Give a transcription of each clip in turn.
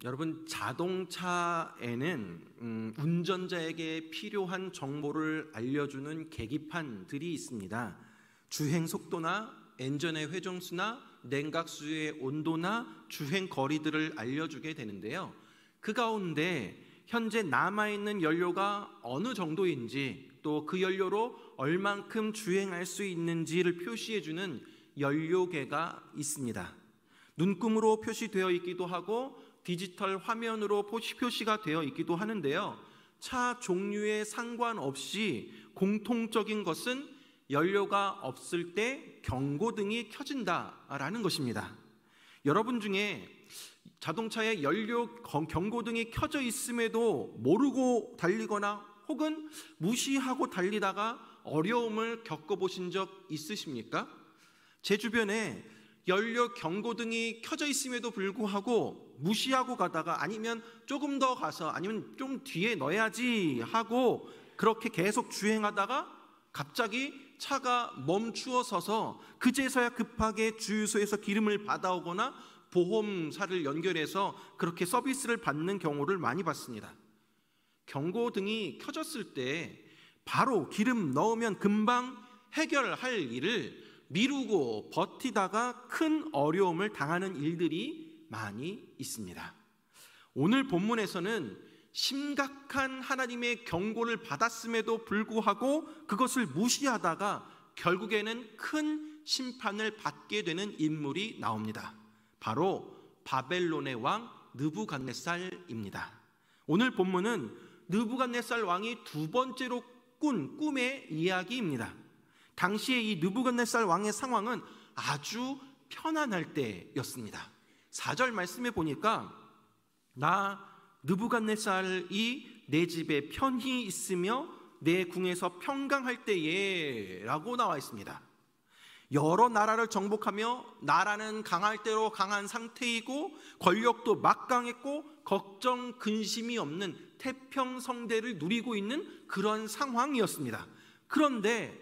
여러분, 자동차에는 운전자에게 필요한 정보를 알려주는 계기판들이 있습니다. 주행 속도나 엔진의 회전수나 냉각수의 온도나 주행 거리들을 알려주게 되는데요. 그 가운데 현재 남아있는 연료가 어느 정도인지, 또 그 연료로 얼만큼 주행할 수 있는지를 표시해주는 연료계가 있습니다. 눈금으로 표시되어 있기도 하고 디지털 화면으로 표시가 되어 있기도 하는데요. 차 종류에 상관없이 공통적인 것은 연료가 없을 때 경고등이 켜진다라는 것입니다. 여러분 중에 자동차에 연료 경고등이 켜져 있음에도 모르고 달리거나 혹은 무시하고 달리다가 어려움을 겪어보신 적 있으십니까? 제 주변에 연료 경고등이 켜져 있음에도 불구하고 무시하고 가다가, 아니면 조금 더 가서, 아니면 좀 뒤에 넣어야지 하고 그렇게 계속 주행하다가 갑자기 차가 멈추어 서서 그제서야 급하게 주유소에서 기름을 받아오거나 보험사를 연결해서 그렇게 서비스를 받는 경우를 많이 봤습니다. 경고등이 켜졌을 때 바로 기름 넣으면 금방 해결할 일을 미루고 버티다가 큰 어려움을 당하는 일들이 많이 있습니다. 오늘 본문에서는 심각한 하나님의 경고를 받았음에도 불구하고 그것을 무시하다가 결국에는 큰 심판을 받게 되는 인물이 나옵니다. 바로 바벨론의 왕 느부갓네살입니다. 오늘 본문은 느부갓네살 왕이 두 번째로 꾼 꿈의 이야기입니다. 당시에 이 느부갓네살 왕의 상황은 아주 편안할 때였습니다. 4절 말씀에 보니까 나 느부갓네살이 내 집에 편히 있으며 내 궁에서 평강할 때에 라고 나와 있습니다. 여러 나라를 정복하며 나라는 강할 대로 강한 상태이고 권력도 막강했고 걱정 근심이 없는 태평성대를 누리고 있는 그런 상황이었습니다. 그런데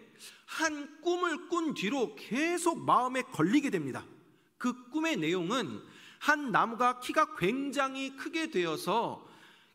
한 꿈을 꾼 뒤로 계속 마음에 걸리게 됩니다. 그 꿈의 내용은 한 나무가 키가 굉장히 크게 되어서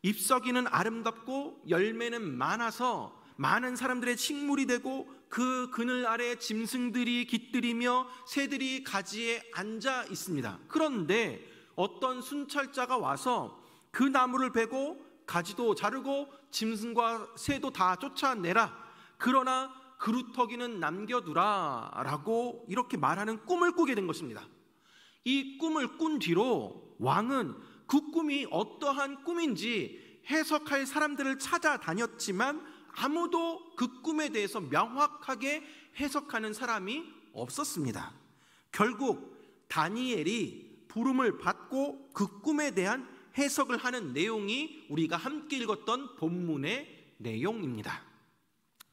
잎사귀는 아름답고 열매는 많아서 많은 사람들의 식물이 되고 그 그늘 아래 짐승들이 깃들이며 새들이 가지에 앉아 있습니다. 그런데 어떤 순찰자가 와서 그 나무를 베고 가지도 자르고 짐승과 새도 다 쫓아내라. 그러나 그루터기는 남겨두라 라고 이렇게 말하는 꿈을 꾸게 된 것입니다. 이 꿈을 꾼 뒤로 왕은 그 꿈이 어떠한 꿈인지 해석할 사람들을 찾아다녔지만 아무도 그 꿈에 대해서 명확하게 해석하는 사람이 없었습니다. 결국 다니엘이 부름을 받고 그 꿈에 대한 해석을 하는 내용이 우리가 함께 읽었던 본문의 내용입니다.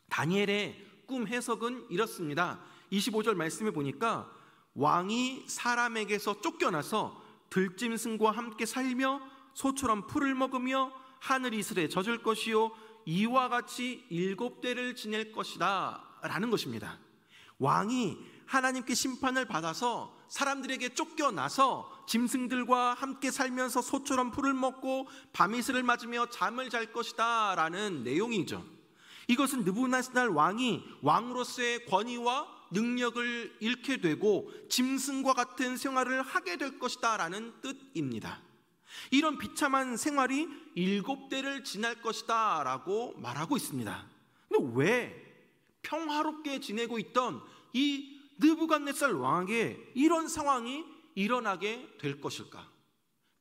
다니엘의 꿈 해석은 이렇습니다. 25절 말씀에 보니까 왕이 사람에게서 쫓겨나서 들짐승과 함께 살며 소처럼 풀을 먹으며 하늘 이슬에 젖을 것이요 이와 같이 7대를 지낼 것이다 라는 것입니다. 왕이 하나님께 심판을 받아서 사람들에게 쫓겨나서 짐승들과 함께 살면서 소처럼 풀을 먹고 밤이슬을 맞으며 잠을 잘 것이다 라는 내용이죠. 이것은 느부갓네살 왕이 왕으로서의 권위와 능력을 잃게 되고 짐승과 같은 생활을 하게 될 것이다 라는 뜻입니다. 이런 비참한 생활이 7대를 지날 것이다 라고 말하고 있습니다. 근데 왜 평화롭게 지내고 있던 이 느부갓네살 왕에게 이런 상황이 일어나게 될 것일까?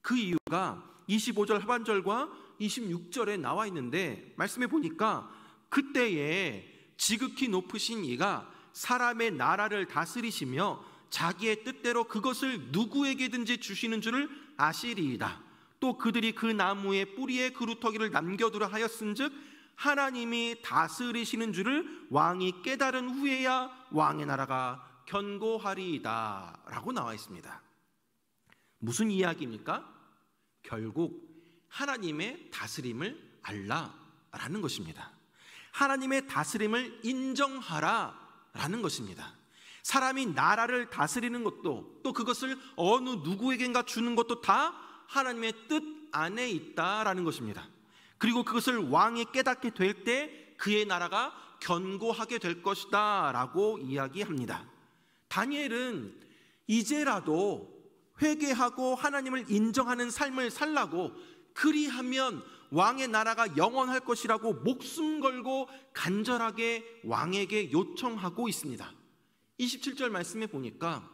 그 이유가 25절 하반절과 26절에 나와 있는데, 말씀해 보니까 그때에 지극히 높으신 이가 사람의 나라를 다스리시며 자기의 뜻대로 그것을 누구에게든지 주시는 줄을 아시리이다. 또 그들이 그 나무의 뿌리에 그루터기를 남겨두라 하였은즉 하나님이 다스리시는 줄을 왕이 깨달은 후에야 왕의 나라가 견고하리이다 라고 나와 있습니다. 무슨 이야기입니까? 결국 하나님의 다스림을 알라라는 것입니다. 하나님의 다스림을 인정하라라는 것입니다. 사람이 나라를 다스리는 것도, 또 그것을 어느 누구에겐가 주는 것도 다 하나님의 뜻 안에 있다라는 것입니다. 그리고 그것을 왕이 깨닫게 될 때 그의 나라가 견고하게 될 것이다 라고 이야기합니다. 다니엘은 이제라도 회개하고 하나님을 인정하는 삶을 살라고, 그리하면 왕의 나라가 영원할 것이라고 목숨 걸고 간절하게 왕에게 요청하고 있습니다. 27절 말씀에 보니까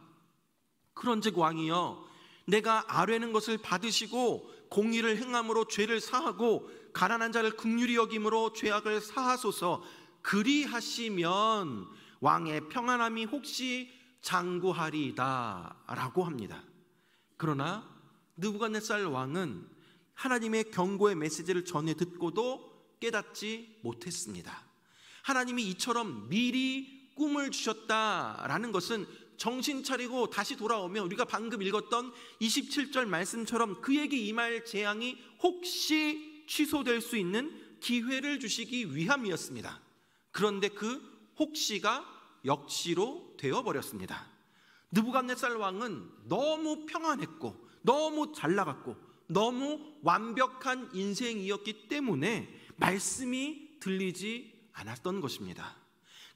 그런즉 왕이여 내가 아뢰는 것을 받으시고 공의를 행함으로 죄를 사하고 가난한 자를 긍휼히 여김으로 죄악을 사하소서. 그리하시면 왕의 평안함이 혹시 장구하리이다 라고 합니다. 그러나 느부갓네살 왕은 하나님의 경고의 메시지를 전해 듣고도 깨닫지 못했습니다. 하나님이 이처럼 미리 꿈을 주셨다라는 것은 정신 차리고 다시 돌아오면 우리가 방금 읽었던 27절 말씀처럼 그에게 임할 재앙이 혹시 취소될 수 있는 기회를 주시기 위함이었습니다. 그런데 그 혹시가 역시로 되어버렸습니다. 느부갓네살 왕은 너무 평안했고 너무 잘 나갔고 너무 완벽한 인생이었기 때문에 말씀이 들리지 않았던 것입니다.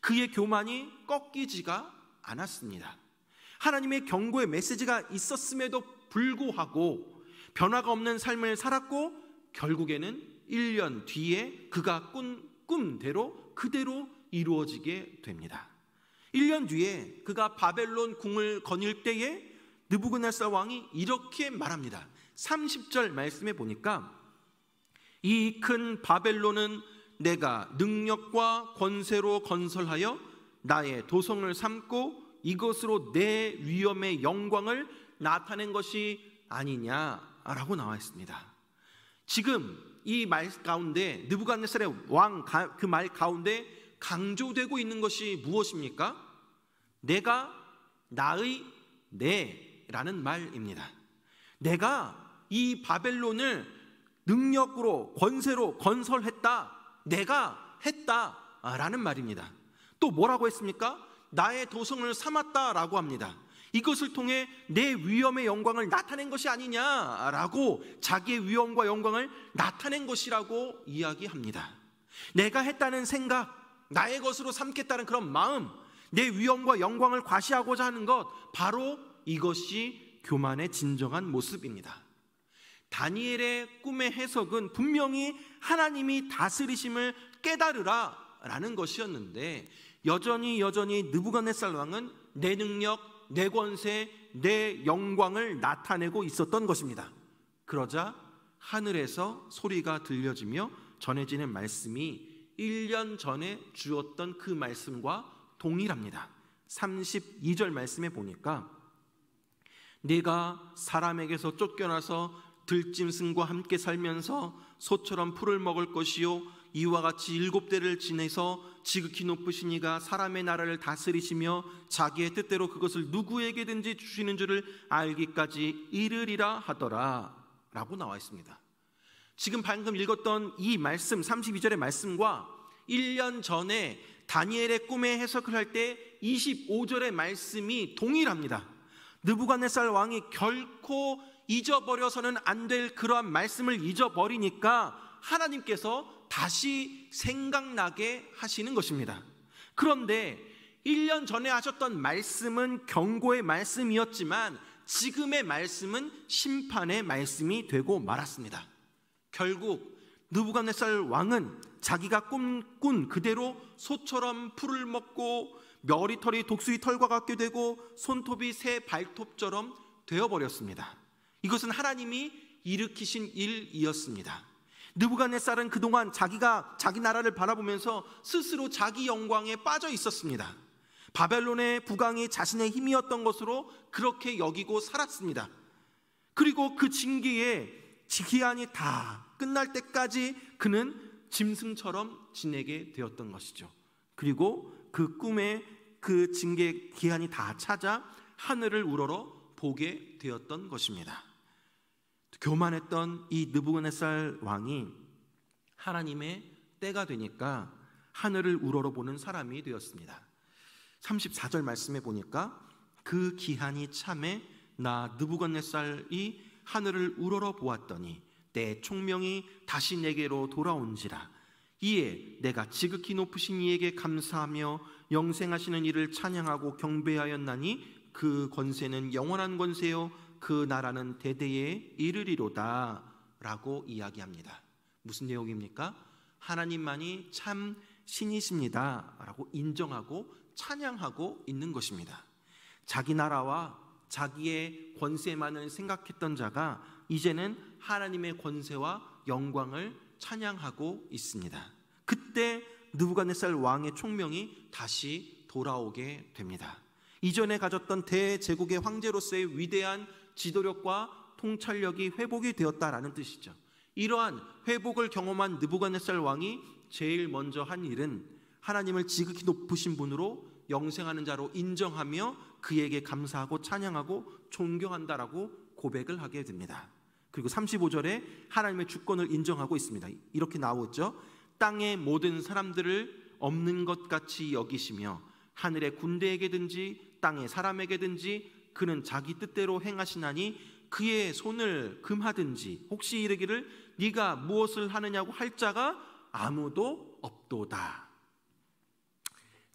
그의 교만이 꺾이지가 않았습니다. 하나님의 경고의 메시지가 있었음에도 불구하고 변화가 없는 삶을 살았고 결국에는 1년 뒤에 그가 꾼 꿈대로 그대로 이루어지게 됩니다. 1년 뒤에 그가 바벨론 궁을 거닐 때에 느부갓네살 왕이 이렇게 말합니다. 30절 말씀에 보니까 이 큰 바벨론은 내가 능력과 권세로 건설하여 나의 도성을 삼고 이것으로 내 위엄의 영광을 나타낸 것이 아니냐라고 나와 있습니다. 지금 이 말 가운데 느부갓네살의 왕 그 말 가운데 강조되고 있는 것이 무엇입니까? 내가 나의 내라는 말입니다. 내가 이 바벨론을 능력으로 권세로 건설했다, 내가 했다라는 말입니다. 또 뭐라고 했습니까? 나의 도성을 삼았다라고 합니다. 이것을 통해 내 위엄의 영광을 나타낸 것이 아니냐라고 자기의 위엄과 영광을 나타낸 것이라고 이야기합니다. 내가 했다는 생각, 나의 것으로 삼겠다는 그런 마음, 내 위엄과 영광을 과시하고자 하는 것, 바로 이것이 교만의 진정한 모습입니다. 다니엘의 꿈의 해석은 분명히 하나님이 다스리심을 깨달으라 라는 것이었는데 여전히 느부갓네살 왕은 내 능력, 내 권세, 내 영광을 나타내고 있었던 것입니다. 그러자 하늘에서 소리가 들려지며 전해지는 말씀이 1년 전에 주었던 그 말씀과 동일합니다. 32절 말씀에 보니까 네가 사람에게서 쫓겨나서 들짐승과 함께 살면서 소처럼 풀을 먹을 것이요 이와 같이 7대를 지내서 지극히 높으신 이가 사람의 나라를 다스리시며 자기의 뜻대로 그것을 누구에게든지 주시는 줄을 알기까지 이르리라 하더라 라고 나와 있습니다. 지금 방금 읽었던 이 말씀 32절의 말씀과 1년 전에 다니엘의 꿈의 해석을 할 때 25절의 말씀이 동일합니다. 느부갓네살 왕이 결코 잊어버려서는 안 될 그러한 말씀을 잊어버리니까 하나님께서 다시 생각나게 하시는 것입니다. 그런데 1년 전에 하셨던 말씀은 경고의 말씀이었지만 지금의 말씀은 심판의 말씀이 되고 말았습니다. 결국 느부갓네살 왕은 자기가 꿈꾼 그대로 소처럼 풀을 먹고 머리털이 독수리 털과 같게 되고 손톱이 새 발톱처럼 되어버렸습니다. 이것은 하나님이 일으키신 일이었습니다. 느부갓네살은 그동안 자기 나라를 바라보면서 스스로 자기 영광에 빠져 있었습니다. 바벨론의 부강이 자신의 힘이었던 것으로 그렇게 여기고 살았습니다. 그리고 그 징계의 기한이 다 끝날 때까지 그는 짐승처럼 지내게 되었던 것이죠. 그리고 그 꿈에 그 징계 기한이 다 찾아 하늘을 우러러 보게 되었던 것입니다. 교만했던 이 느부갓네살 왕이 하나님의 때가 되니까 하늘을 우러러 보는 사람이 되었습니다. 34절 말씀에 보니까 그 기한이 참에 나 느부갓네살이 하늘을 우러러 보았더니 내 총명이 다시 내게로 돌아온지라. 이에 내가 지극히 높으신 이에게 감사하며 영생하시는 이를 찬양하고 경배하였나니 그 권세는 영원한 권세요 그 나라는 대대에 이르리로다 라고 이야기합니다. 무슨 내용입니까? 하나님만이 참 신이십니다 라고 인정하고 찬양하고 있는 것입니다. 자기 나라와 자기의 권세만을 생각했던 자가 이제는 하나님의 권세와 영광을 찬양하고 있습니다. 그때 느부갓네살 왕의 총명이 다시 돌아오게 됩니다. 이전에 가졌던 대제국의 황제로서의 위대한 지도력과 통찰력이 회복이 되었다라는 뜻이죠. 이러한 회복을 경험한 느부갓네살 왕이 제일 먼저 한 일은 하나님을 지극히 높으신 분으로 영생하는 자로 인정하며 그에게 감사하고 찬양하고 존경한다라고 고백을 하게 됩니다. 그리고 35절에 하나님의 주권을 인정하고 있습니다. 이렇게 나오죠. 땅의 모든 사람들을 없는 것 같이 여기시며 하늘의 군대에게든지 땅의 사람에게든지 그는 자기 뜻대로 행하시나니 그의 손을 금하든지 혹시 이르기를 네가 무엇을 하느냐고 할 자가 아무도 없도다.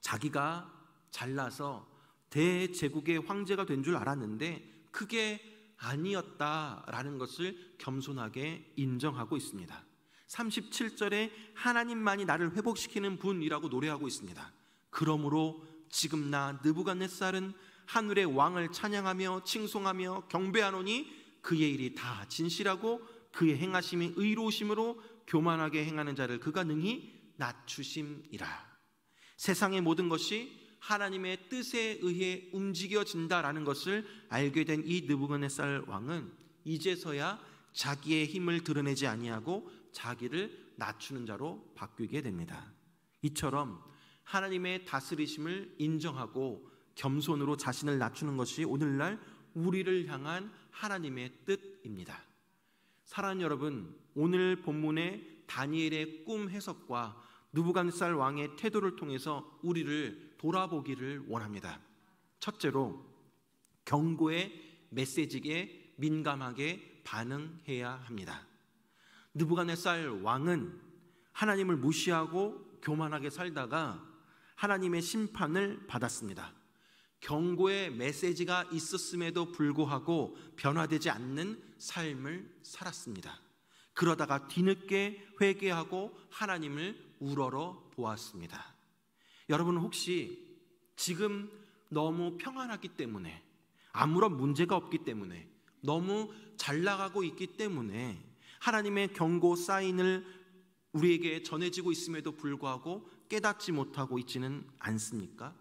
자기가 잘나서 대제국의 황제가 된 줄 알았는데 그게 아니었다라는 것을 겸손하게 인정하고 있습니다. 37절에 하나님만이 나를 회복시키는 분이라고 노래하고 있습니다. 그러므로 지금 나 느부갓네살은 하늘의 왕을 찬양하며 칭송하며 경배하노니 그의 일이 다 진실하고 그의 행하심이 의로우심으로 교만하게 행하는 자를 그가 능히 낮추심이라. 세상의 모든 것이 하나님의 뜻에 의해 움직여진다라는 것을 알게 된 이 느부갓네살 왕은 이제서야 자기의 힘을 드러내지 아니하고 자기를 낮추는 자로 바뀌게 됩니다. 이처럼 하나님의 다스리심을 인정하고 겸손으로 자신을 낮추는 것이 오늘날 우리를 향한 하나님의 뜻입니다. 사랑하는 여러분, 오늘 본문의 다니엘의 꿈 해석과 느부갓네살 왕의 태도를 통해서 우리를 돌아보기를 원합니다. 첫째로 경고의 메시지에 민감하게 반응해야 합니다. 느부갓네살 왕은 하나님을 무시하고 교만하게 살다가 하나님의 심판을 받았습니다. 경고의 메시지가 있었음에도 불구하고 변화되지 않는 삶을 살았습니다. 그러다가 뒤늦게 회개하고 하나님을 우러러 보았습니다. 여러분 혹시 지금 너무 평안하기 때문에, 아무런 문제가 없기 때문에, 너무 잘 나가고 있기 때문에 하나님의 경고 사인을 우리에게 전해지고 있음에도 불구하고 깨닫지 못하고 있지는 않습니까?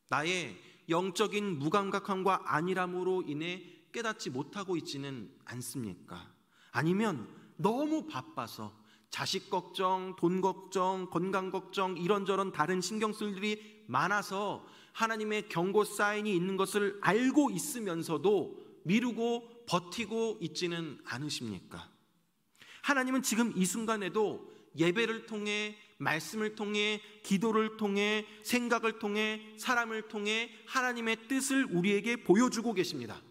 나의 영적인 무감각함과 안일함으로 인해 깨닫지 못하고 있지는 않습니까? 아니면 너무 바빠서 자식 걱정, 돈 걱정, 건강 걱정, 이런저런 다른 신경 쓸 일이 많아서 하나님의 경고 사인이 있는 것을 알고 있으면서도 미루고 버티고 있지는 않으십니까? 하나님은 지금 이 순간에도 예배를 통해, 말씀을 통해, 기도를 통해, 생각을 통해, 사람을 통해 하나님의 뜻을 우리에게 보여주고 계십니다.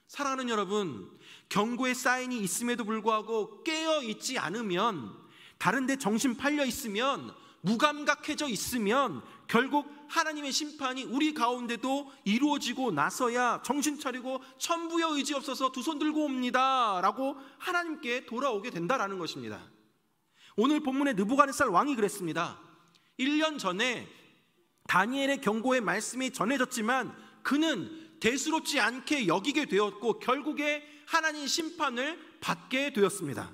사랑하는 여러분, 경고의 사인이 있음에도 불구하고 깨어있지 않으면, 다른 데 정신 팔려 있으면, 무감각해져 있으면 결국 하나님의 심판이 우리 가운데도 이루어지고 나서야 정신 차리고 천부여 의지 없어서 두 손 들고 옵니다 라고 하나님께 돌아오게 된다라는 것입니다. 오늘 본문의 느부갓네살 왕이 그랬습니다. 1년 전에 다니엘의 경고의 말씀이 전해졌지만 그는 대수롭지 않게 여기게 되었고 결국에 하나님 심판을 받게 되었습니다.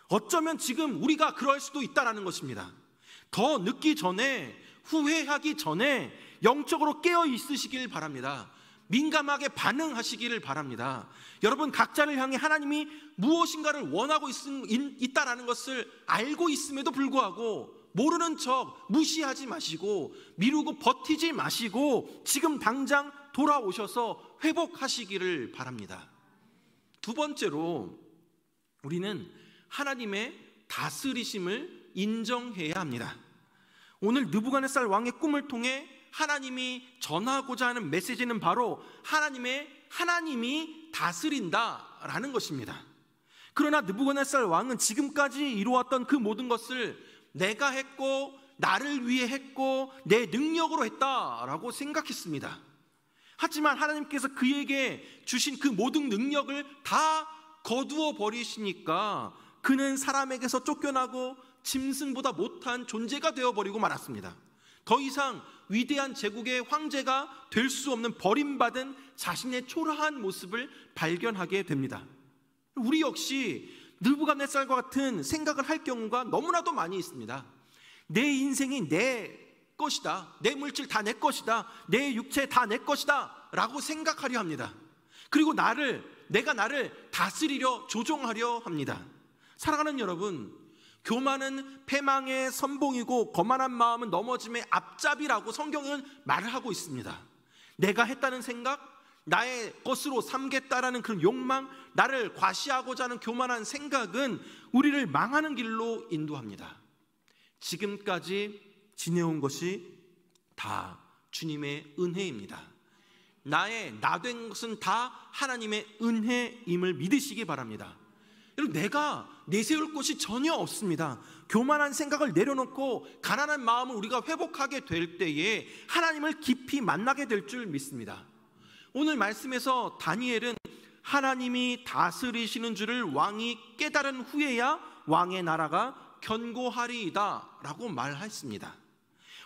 어쩌면 지금 우리가 그럴 수도 있다라는 것입니다. 더 늦기 전에, 후회하기 전에 영적으로 깨어 있으시길 바랍니다. 민감하게 반응하시기를 바랍니다. 여러분 각자를 향해 하나님이 무엇인가를 원하고 있다라는 것을 알고 있음에도 불구하고 모르는 척 무시하지 마시고 미루고 버티지 마시고 지금 당장 돌아오셔서 회복하시기를 바랍니다. 두 번째로 우리는 하나님의 다스리심을 인정해야 합니다. 오늘 느부갓네살 왕의 꿈을 통해 하나님이 전하고자 하는 메시지는 바로 하나님이 다스린다라는 것입니다. 그러나 느부갓네살 왕은 지금까지 이루었던 그 모든 것을 내가 했고 나를 위해 했고 내 능력으로 했다라고 생각했습니다. 하지만 하나님께서 그에게 주신 그 모든 능력을 다 거두어 버리시니까 그는 사람에게서 쫓겨나고 짐승보다 못한 존재가 되어버리고 말았습니다. 더 이상 위대한 제국의 황제가 될 수 없는 버림받은 자신의 초라한 모습을 발견하게 됩니다. 우리 역시 느부갓네살과 같은 생각을 할 경우가 너무나도 많이 있습니다. 내 인생이 내 것이다, 내 물질 다 내 것이다, 내 육체 다 내 것이다 라고 생각하려 합니다. 그리고 내가 나를 다스리려 조종하려 합니다. 사랑하는 여러분, 교만은 패망의 선봉이고 거만한 마음은 넘어짐의 앞잡이라고 성경은 말을 하고 있습니다. 내가 했다는 생각, 나의 것으로 삼겠다라는 그런 욕망, 나를 과시하고자 하는 교만한 생각은 우리를 망하는 길로 인도합니다. 지금까지 지내온 것이 다 주님의 은혜입니다. 나 된 것은 다 하나님의 은혜임을 믿으시기 바랍니다. 여러분, 내가 내세울 것이 전혀 없습니다. 교만한 생각을 내려놓고 가난한 마음을 우리가 회복하게 될 때에 하나님을 깊이 만나게 될 줄 믿습니다. 오늘 말씀에서 다니엘은 하나님이 다스리시는 줄을 왕이 깨달은 후에야 왕의 나라가 견고하리이다 라고 말했습니다.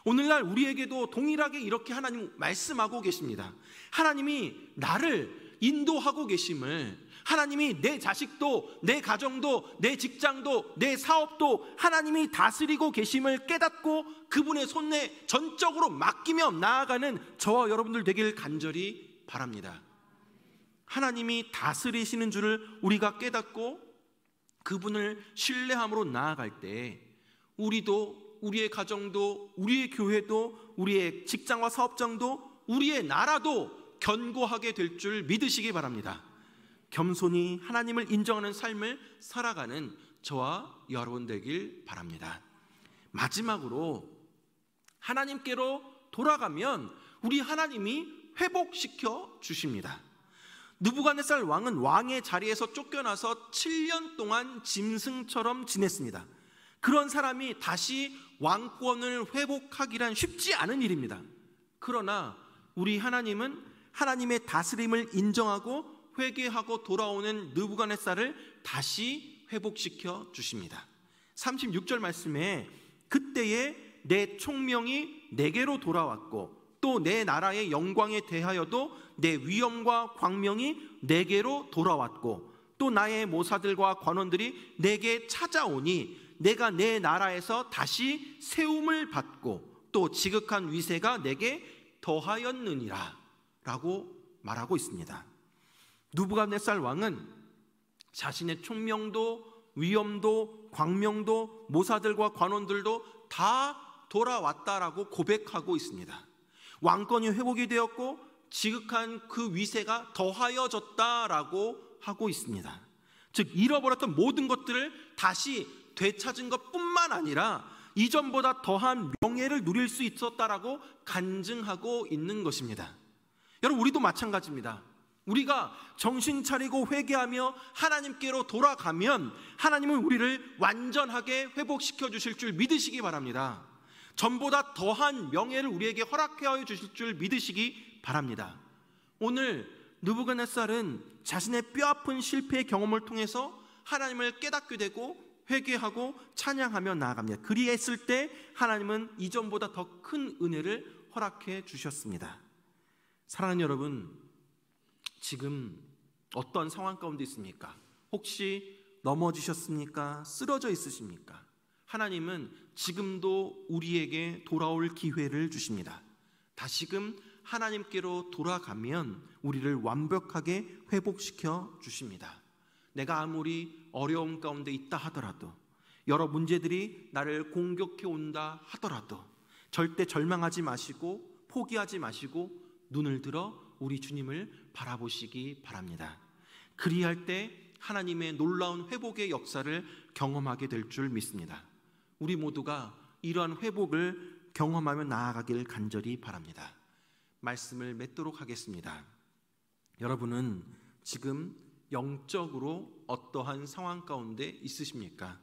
오늘날 우리에게도 동일하게 이렇게 하나님 말씀하고 계십니다. 하나님이 나를 인도하고 계심을, 하나님이 내 자식도, 내 가정도, 내 직장도, 내 사업도 하나님이 다스리고 계심을 깨닫고 그분의 손에 전적으로 맡기며 나아가는 저와 여러분들 되길 간절히 바랍니다. 하나님이 다스리시는 줄을 우리가 깨닫고 그분을 신뢰함으로 나아갈 때 우리도, 우리의 가정도, 우리의 교회도, 우리의 직장과 사업장도, 우리의 나라도 견고하게 될 줄 믿으시기 바랍니다. 겸손히 하나님을 인정하는 삶을 살아가는 저와 여러분 되길 바랍니다. 마지막으로 하나님께로 돌아가면 우리 하나님이 회복시켜 주십니다. 느부갓네살 왕은 왕의 자리에서 쫓겨나서 7년 동안 짐승처럼 지냈습니다. 그런 사람이 다시 왕권을 회복하기란 쉽지 않은 일입니다. 그러나 우리 하나님은 하나님의 다스림을 인정하고 회개하고 돌아오는 느부갓네살을 다시 회복시켜 주십니다. 36절 말씀에 그때에 내 총명이 내게로 돌아왔고 또 내 나라의 영광에 대하여도 내 위엄과 광명이 내게로 돌아왔고 또 나의 모사들과 관원들이 내게 찾아오니 내가 내 나라에서 다시 세움을 받고 또 지극한 위세가 내게 더하였느니라 라고 말하고 있습니다. 느부갓네살 왕은 자신의 총명도 위엄도 광명도 모사들과 관원들도 다 돌아왔다라고 고백하고 있습니다. 왕권이 회복이 되었고 지극한 그 위세가 더하여졌다라고 하고 있습니다. 즉 잃어버렸던 모든 것들을 다시 되찾은 것뿐만 아니라 이전보다 더한 명예를 누릴 수 있었다라고 간증하고 있는 것입니다. 여러분, 우리도 마찬가지입니다. 우리가 정신 차리고 회개하며 하나님께로 돌아가면 하나님은 우리를 완전하게 회복시켜 주실 줄 믿으시기 바랍니다. 전보다 더한 명예를 우리에게 허락하여 주실 줄 믿으시기 바랍니다. 오늘 느부갓네살은 자신의 뼈아픈 실패의 경험을 통해서 하나님을 깨닫게 되고 회개하고 찬양하며 나아갑니다. 그리했을 때 하나님은 이전보다 더 큰 은혜를 허락해 주셨습니다. 사랑하는 여러분, 지금 어떤 상황 가운데 있습니까? 혹시 넘어지셨습니까? 쓰러져 있으십니까? 하나님은 지금도 우리에게 돌아올 기회를 주십니다. 다시금 하나님께로 돌아가면 우리를 완벽하게 회복시켜 주십니다. 내가 아무리 어려움 가운데 있다 하더라도, 여러 문제들이 나를 공격해 온다 하더라도 절대 절망하지 마시고 포기하지 마시고 눈을 들어 우리 주님을 바라보시기 바랍니다. 그리할 때 하나님의 놀라운 회복의 역사를 경험하게 될 줄 믿습니다. 우리 모두가 이러한 회복을 경험하며 나아가길 간절히 바랍니다. 말씀을 맺도록 하겠습니다. 여러분은 지금 영적으로 어떠한 상황 가운데 있으십니까?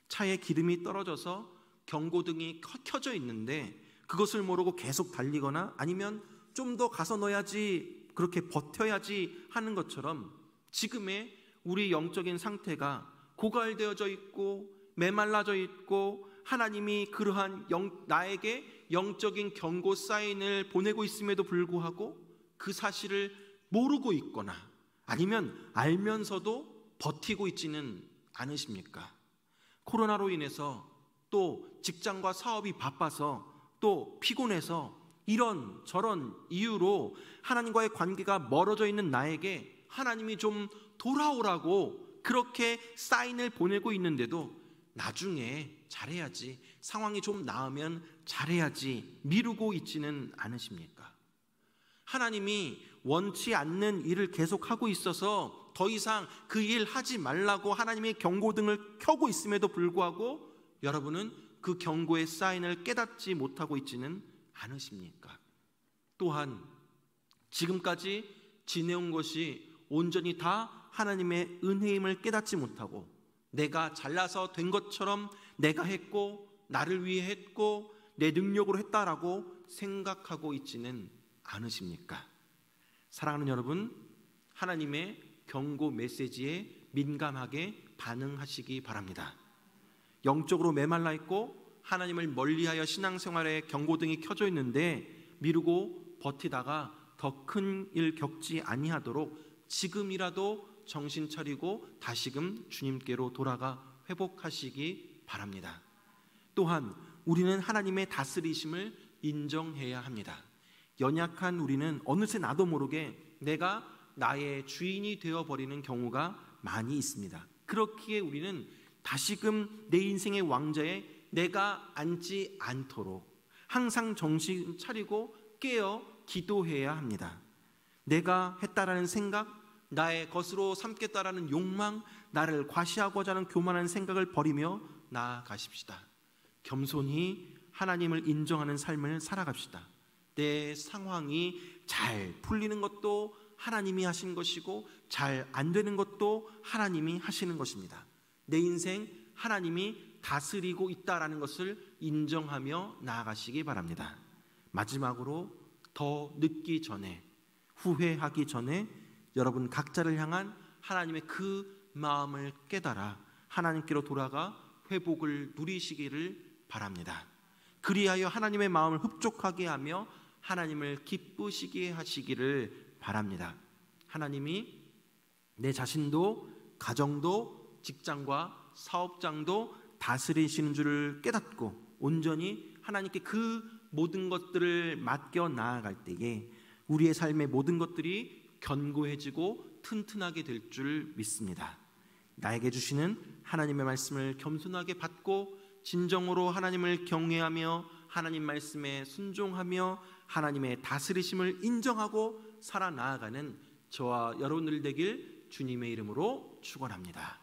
차에 기름이 떨어져서 경고등이 켜져 있는데 그것을 모르고 계속 달리거나 아니면 좀 더 가서 넣어야지, 그렇게 버텨야지 하는 것처럼 지금의 우리 영적인 상태가 고갈되어져 있고 메말라져 있고 하나님이 그러한 나에게 영적인 경고 사인을 보내고 있음에도 불구하고 그 사실을 모르고 있거나 아니면 알면서도 버티고 있지는 않으십니까? 코로나로 인해서 또 직장과 사업이 바빠서 또 피곤해서 이런 저런 이유로 하나님과의 관계가 멀어져 있는 나에게 하나님이 좀 돌아오라고 그렇게 사인을 보내고 있는데도 나중에 잘해야지, 상황이 좀 나으면 잘해야지 미루고 있지는 않으십니까? 하나님이 원치 않는 일을 계속하고 있어서 더 이상 그 일 하지 말라고 하나님의 경고등을 켜고 있음에도 불구하고 여러분은 그 경고의 사인을 깨닫지 못하고 있지는 않으십니까? 또한 지금까지 지내온 것이 온전히 다 하나님의 은혜임을 깨닫지 못하고 내가 잘나서 된 것처럼 내가 했고 나를 위해 했고 내 능력으로 했다라고 생각하고 있지는 않으십니까? 사랑하는 여러분, 하나님의 경고 메시지에 민감하게 반응하시기 바랍니다. 영적으로 메말라 있고 하나님을 멀리하여 신앙생활에 경고등이 켜져 있는데 미루고 버티다가 더 큰 일 겪지 아니하도록 지금이라도 정신 차리고 다시금 주님께로 돌아가 회복하시기 바랍니다. 또한 우리는 하나님의 다스리심을 인정해야 합니다. 연약한 우리는 어느새 나도 모르게 내가 나의 주인이 되어버리는 경우가 많이 있습니다. 그렇기에 우리는 다시금 내 인생의 왕좌에 내가 앉지 않도록 항상 정신 차리고 깨어 기도해야 합니다. 내가 했다라는 생각, 나의 것으로 삼겠다라는 욕망, 나를 과시하고자 하는 교만한 생각을 버리며 나아가십시다. 겸손히 하나님을 인정하는 삶을 살아갑시다. 내 상황이 잘 풀리는 것도 하나님이 하신 것이고 잘 안 되는 것도 하나님이 하시는 것입니다. 내 인생 하나님이 다스리고 있다라는 것을 인정하며 나아가시기 바랍니다. 마지막으로 더 늦기 전에, 후회하기 전에 여러분 각자를 향한 하나님의 그 마음을 깨달아 하나님께로 돌아가 회복을 누리시기를 바랍니다. 그리하여 하나님의 마음을 흡족하게 하며 하나님을 기쁘시게 하시기를 바랍니다. 하나님이 내 자신도 가정도 직장과 사업장도 다스리시는 줄을 깨닫고 온전히 하나님께 그 모든 것들을 맡겨 나아갈 때에 우리의 삶의 모든 것들이 견고해지고 튼튼하게 될 줄 믿습니다. 나에게 주시는 하나님의 말씀을 겸손하게 받고 진정으로 하나님을 경외하며 하나님 말씀에 순종하며 하나님의 다스리심을 인정하고 살아나아가는 저와 여러분들 되길 주님의 이름으로 축원합니다.